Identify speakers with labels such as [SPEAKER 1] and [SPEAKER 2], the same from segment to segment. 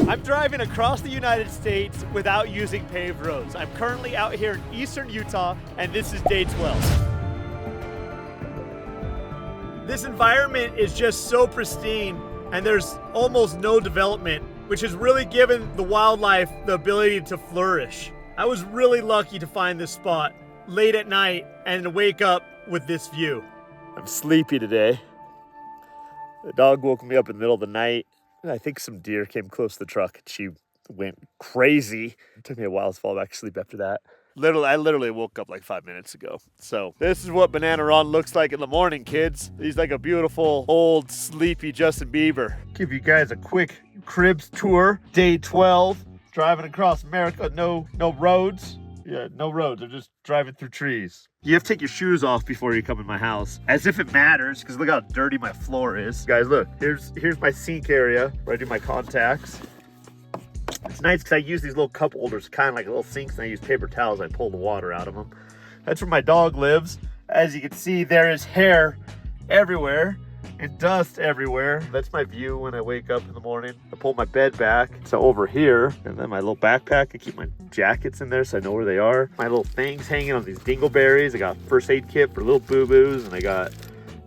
[SPEAKER 1] I'm driving across the United States without using paved roads. I'm currently out here in eastern Utah, and this is day 12. This environment is just so pristine, and there's almost no development, which has really given the wildlife the ability to flourish. I was really lucky to find this spot late at night and wake up with this view. I'm sleepy today. The dog woke me up in the middle of the night. I think some deer came close to the truck and she went crazy. It took me a while to fall back to sleep after that. I literally woke up like 5 minutes ago. So this is what Banana Ron looks like in the morning, kids. He's like a beautiful, old, sleepy Justin Bieber. Give you guys a quick cribs tour. Day 12, driving across America. No roads. Yeah, no roads. I'm just driving through trees. You have to take your shoes off before you come in my house. As if it matters, because look how dirty my floor is. Guys, look, here's my sink area where I do my contacts. It's nice because I use these little cup holders, kind of like little sinks, and I use paper towels. I pull the water out of them. That's where my dog lives. As you can see, there is hair everywhere and dust everywhere. That's my view when I wake up in the morning. I pull my bed back, so over here, and then my little backpack. I keep my jackets in there so I know where they are. My little things hanging on these dingleberries. I got first aid kit for little boo-boos, and I got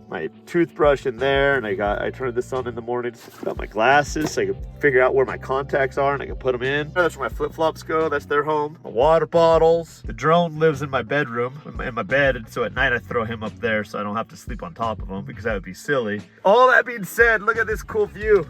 [SPEAKER 1] my toothbrush in there, and I turned this on in the morning. Got my glasses so I can figure out where my contacts are and I can put them in. That's where my flip-flops go. That's their home. My water bottles. The drone lives in my bedroom, in my bed, and so at night I throw him up there so I don't have to sleep on top of him because that would be silly. All that being said, look at this cool view.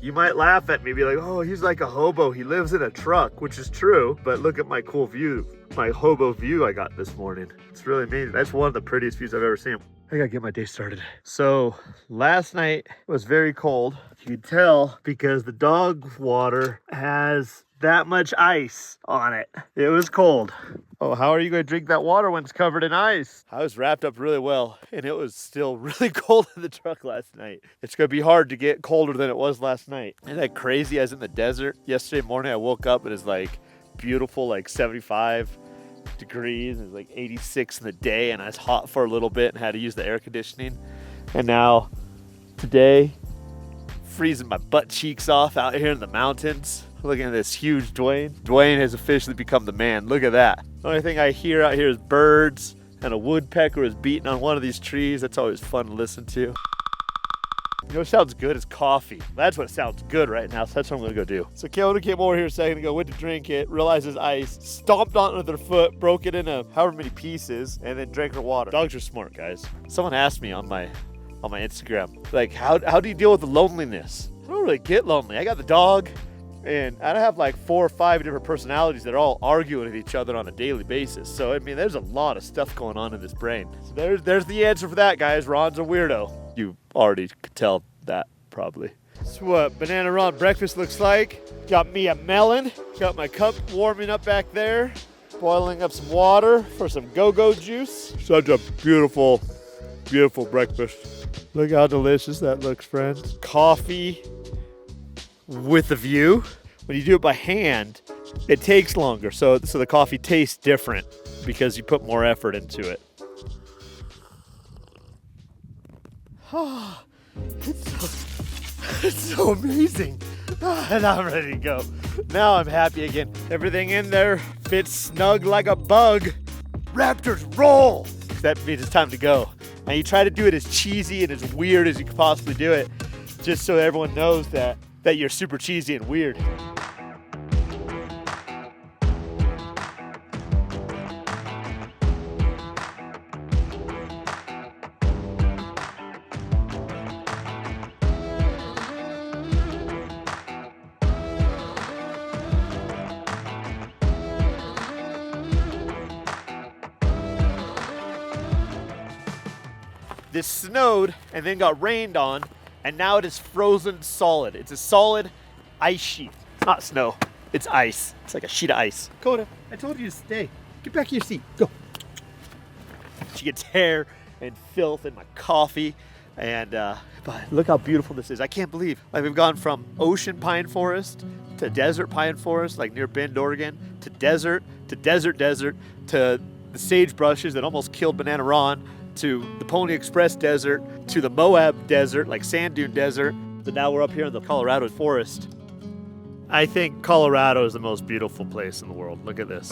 [SPEAKER 1] You might laugh at me, be like, oh, he's like a hobo. He lives in a truck, which is true, but look at my cool view. My hobo view I got this morning. It's really amazing. That's one of the prettiest views I've ever seen. I gotta get my day started. So last night was very cold. You can tell because the dog water has that much ice on it. It was cold. Oh, how are you gonna drink that water when it's covered in ice? I was wrapped up really well and it was still really cold in the truck last night. It's gonna be hard to get colder than it was last night. Isn't that crazy? I was in the desert. Yesterday morning I woke up and it's like beautiful, like 75 degrees. It was like 86 in the day and I was hot for a little bit and had to use the air conditioning. And now today, freezing my butt cheeks off out here in the mountains. Looking at this huge Dwayne. Dwayne has officially become the man. Look at that. The only thing I hear out here is birds and a woodpecker is beating on one of these trees. That's always fun to listen to. You know what sounds good is coffee. That's what sounds good right now, so that's what I'm gonna go do. So Kota came over here a second ago, went to drink it, realized it's ice, stomped on it with her foot, broke it into however many pieces, and then drank her water. Dogs are smart, guys. Someone asked me on my Instagram, like, how do you deal with the loneliness? I don't really get lonely. I got the dog, and I have like 4 or 5 different personalities that are all arguing with each other on a daily basis. So, I mean, there's a lot of stuff going on in this brain. So there's the answer for that, guys. Ron's a weirdo. You already could tell that, probably. That's what Banana Ron breakfast looks like. Got me a melon. Got my cup warming up back there. Boiling up some water for some go-go juice. Such a beautiful, beautiful breakfast. Look how delicious that looks, friends. Coffee with a view. When you do it by hand, it takes longer. So the coffee tastes different because you put more effort into it. Oh, it's so amazing. And I'm ready to go. Now I'm happy again. Everything in there fits snug like a bug. Raptors roll. That means it's time to go. Now you try to do it as cheesy and as weird as you can possibly do it, just so everyone knows that you're super cheesy and weird. This snowed and then got rained on, and now it is frozen solid. It's a solid ice sheet. It's not snow, it's ice. It's like a sheet of ice. Kota, I told you to stay. Get back to your seat, go. She gets hair and filth in my coffee, and but look how beautiful this is. I can't believe, like, we've gone from ocean pine forest to desert pine forest, like near Bend, Oregon, to desert, to desert, to the sagebrushes that almost killed Banana Ron, to the Pony Express desert, to the Moab desert, like sand dune desert. So now we're up here in the Colorado forest. I think Colorado is the most beautiful place in the world. Look at this.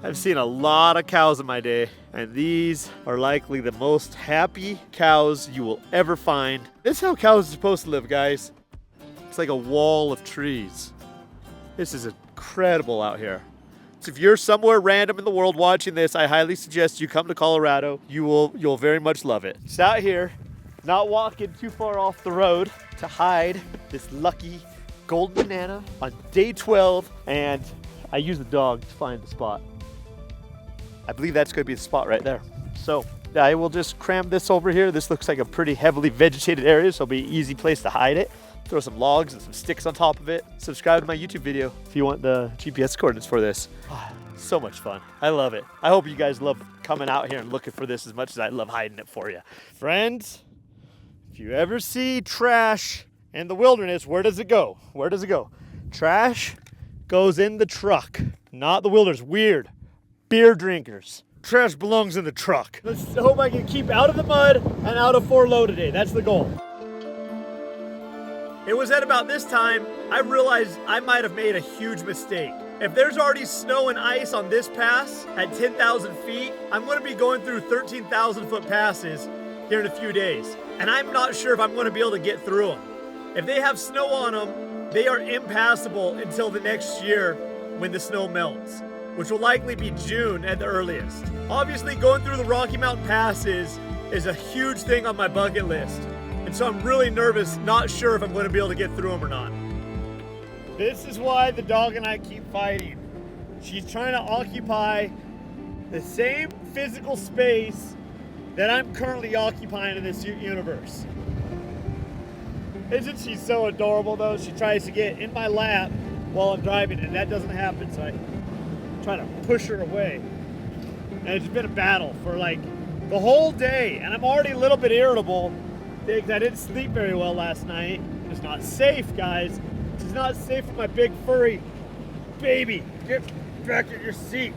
[SPEAKER 1] I've seen a lot of cows in my day, and these are likely the most happy cows you will ever find. This is how cows are supposed to live, guys. It's like a wall of trees. This is incredible out here. So if you're somewhere random in the world watching this, I highly suggest you come to Colorado. You'll very much love it. Just out here, not walking too far off the road to hide this lucky golden banana on day 12, and I use the dog to find the spot. I believe that's going to be the spot right there. So I will just cram this over here. This looks like a pretty heavily vegetated area, so it'll be an easy place to hide it. Throw some logs and some sticks on top of it. Subscribe to my YouTube video if you want the GPS coordinates for this. Oh, so much fun. I love it. I hope you guys love coming out here and looking for this as much as I love hiding it for you. Friends, if you ever see trash in the wilderness, where does it go? Where does it go? Trash goes in the truck, not the wilderness. Weird. Beer drinkers. Trash belongs in the truck. Let's hope I can keep out of the mud and out of 4-low today. That's the goal. It was at about this time I realized I might have made a huge mistake. If there's already snow and ice on this pass at 10,000 feet, I'm going to be going through 13,000 foot passes here in a few days. And I'm not sure if I'm going to be able to get through them. If they have snow on them, they are impassable until the next year when the snow melts, which will likely be June at the earliest. Obviously, going through the Rocky Mountain passes is a huge thing on my bucket list. And so I'm really nervous, not sure if I'm going to be able to get through them or not. This is why the dog and I keep fighting. She's trying to occupy the same physical space that I'm currently occupying in this universe. Isn't she so adorable though? She tries to get in my lap while I'm driving, and that doesn't happen, so I try to push her away. And it's been a battle for like the whole day, and I'm already a little bit irritable because I didn't sleep very well last night. It's not safe, guys. It's not safe for my big furry baby. Get back in your seat.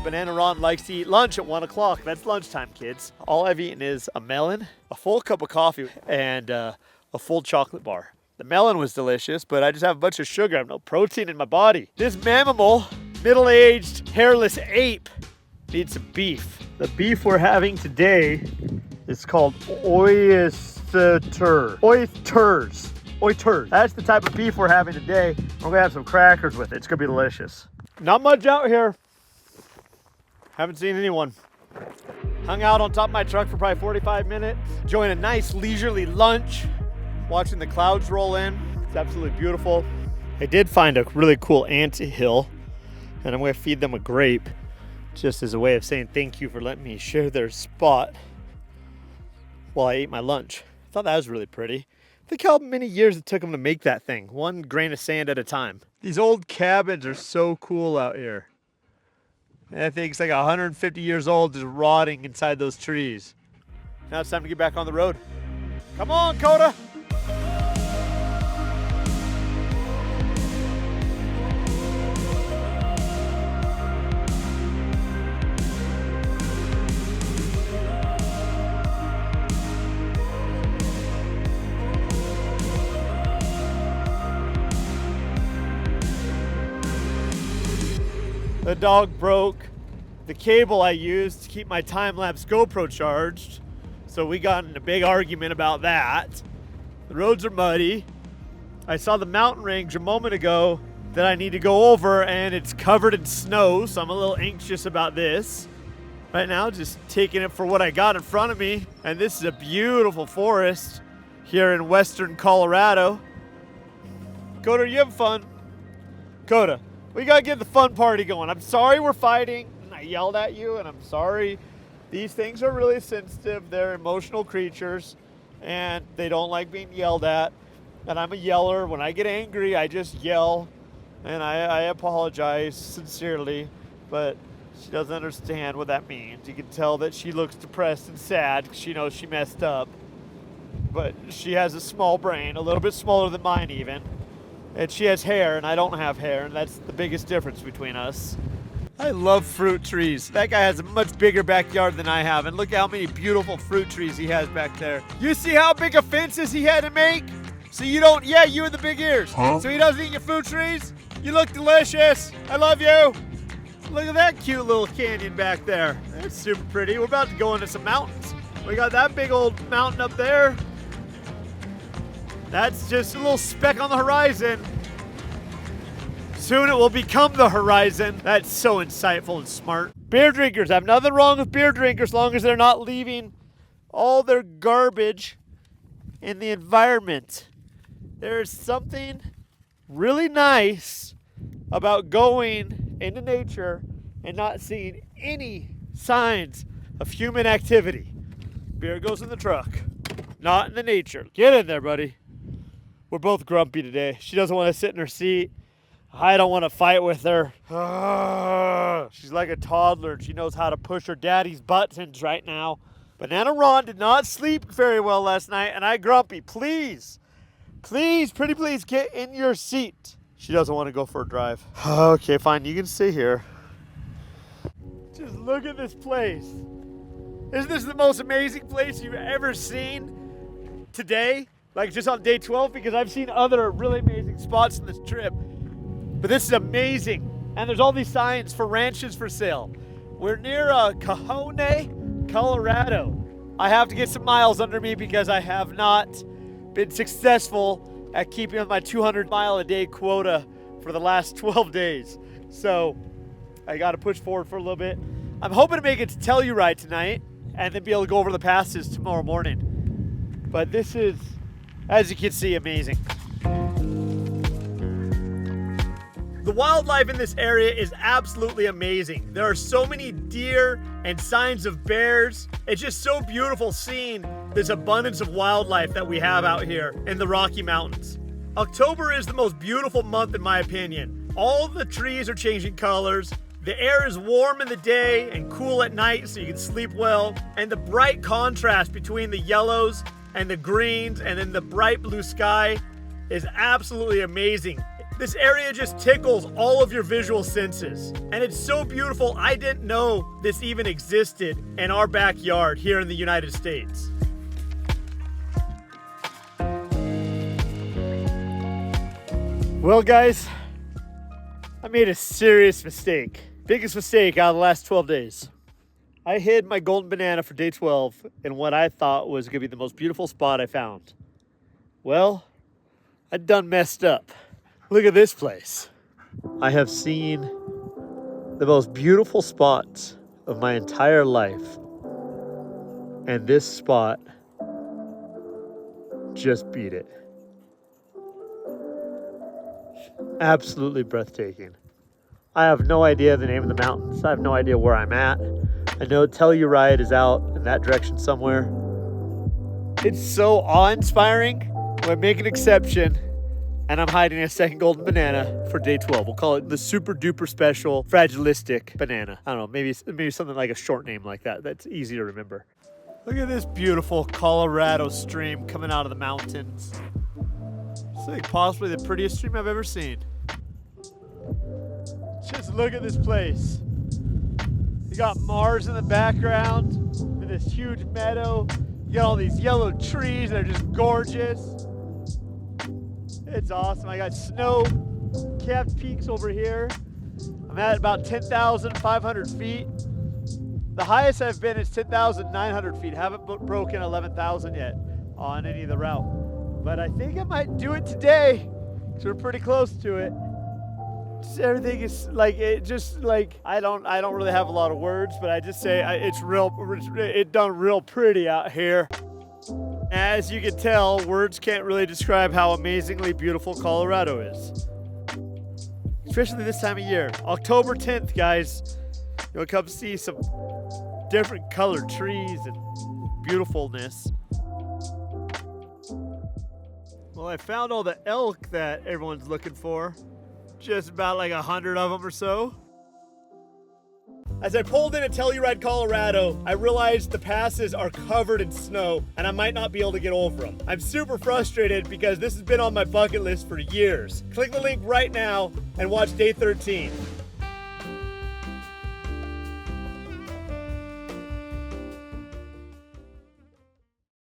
[SPEAKER 1] Banana Ron likes to eat lunch at 1 o'clock. That's lunchtime, kids. All I've eaten is a melon, a full cup of coffee, and a full chocolate bar. The melon was delicious, but I just have a bunch of sugar. I have no protein in my body. This mammal, middle-aged, hairless ape, needs some beef. The beef we're having today is called oysters. Oysters. That's the type of beef we're having today. We're gonna have some crackers with it. It's gonna be delicious. Not much out here. Haven't seen anyone. Hung out on top of my truck for probably 45 minutes. Enjoying a nice leisurely lunch. Watching the clouds roll in. It's absolutely beautiful. I did find a really cool ant hill, and I'm gonna feed them a grape just as a way of saying thank you for letting me share their spot while I ate my lunch. I thought that was really pretty. Think how many years it took them to make that thing, one grain of sand at a time. These old cabins are so cool out here. And I think it's like 150 years old, just rotting inside those trees. Now it's time to get back on the road. Come on, Kota! The dog broke the cable I used to keep my time-lapse GoPro charged, so we got in a big argument about that. The roads are muddy. I saw the mountain range a moment ago that I need to go over, and it's covered in snow, so I'm a little anxious about this. Right now, just taking it for what I got in front of me, and this is a beautiful forest here in western Colorado. Kota, are you having fun? Kota, we gotta get the fun party going. I'm sorry we're fighting, and I yelled at you, and I'm sorry. These things are really sensitive. They're emotional creatures, and they don't like being yelled at. And I'm a yeller. When I get angry, I just yell, and I apologize sincerely, but she doesn't understand what that means. You can tell that she looks depressed and sad because she knows she messed up. But she has a small brain, a little bit smaller than mine even. And she has hair, and I don't have hair, and that's the biggest difference between us. I love fruit trees. That guy has a much bigger backyard than I have, and look how many beautiful fruit trees he has back there. You see how big a fences he had to make? So you don't, yeah, you and the big ears. Huh? So he doesn't eat your fruit trees? You look delicious. I love you. Look at that cute little canyon back there. That's super pretty. We're about to go into some mountains. We got that big old mountain up there. That's just a little speck on the horizon. Soon it will become the horizon. That's so insightful and smart. Beer drinkers, I have nothing wrong with beer drinkers as long as they're not leaving all their garbage in the environment. There's something really nice about going into nature and not seeing any signs of human activity. Beer goes in the truck, not in the nature. Get in there, buddy. We're both grumpy today. She doesn't want to sit in her seat. I don't want to fight with her. She's like a toddler and she knows how to push her daddy's buttons right now. Banana Ron did not sleep very well last night and I grumpy. Please, pretty please get in your seat. She doesn't want to go for a drive. Okay, fine, you can stay here. Just look at this place. Isn't this the most amazing place you've ever seen today? Like just on day 12, because I've seen other really amazing spots in this trip. But this is amazing. And there's all these signs for ranches for sale. We're near Kota, Colorado. I have to get some miles under me because I have not been successful at keeping with my 200-mile-a-day quota for the last 12 days. So I got to push forward for a little bit. I'm hoping to make it to Telluride tonight and then be able to go over the passes tomorrow morning. But this is, as you can see, amazing. The wildlife in this area is absolutely amazing. There are so many deer and signs of bears. It's just so beautiful seeing this abundance of wildlife that we have out here in the Rocky Mountains. October is the most beautiful month in my opinion. All the trees are changing colors. The air is warm in the day and cool at night so you can sleep well. And the bright contrast between the yellows and the greens and then the bright blue sky is absolutely amazing. This area just tickles all of your visual senses. And it's so beautiful, I didn't know this even existed in our backyard here in the United States. Well guys, I made a serious mistake. Biggest mistake out of the last 12 days. I hid my golden banana for day 12 in what I thought was gonna be the most beautiful spot I found. Well, I done messed up. Look at this place. I have seen the most beautiful spots of my entire life. And this spot just beat it. Absolutely breathtaking. I have no idea the name of the mountains. I have no idea where I'm at. I know Telluride is out in that direction somewhere. It's so awe-inspiring. We'll make an exception. And I'm hiding a second golden banana for day 12. We'll call it the super duper special fragilistic banana. I don't know, maybe something like a short name like that. That's easy to remember. Look at this beautiful Colorado stream coming out of the mountains. It's like possibly the prettiest stream I've ever seen. Just look at this place. You got Mars in the background with this huge meadow. You got all these yellow trees that are just gorgeous. It's awesome. I got snow-capped peaks over here. I'm at about 10,500 feet. The highest I've been is 10,900 feet. Haven't broken 11,000 yet on any of the route. But I think I might do it today because we're pretty close to it. Just everything is like, I don't really have a lot of words, but I just say it done real pretty out here. As you can tell, words can't really describe how amazingly beautiful Colorado is. Especially this time of year. October 10th, guys. You'll come see some different colored trees and beautifulness. Well, I found all the elk that everyone's looking for. Just about like 100 of them or so. As I pulled into Telluride, Colorado, I realized the passes are covered in snow and I might not be able to get over them. I'm super frustrated because this has been on my bucket list for years. Click the link right now and watch day 13.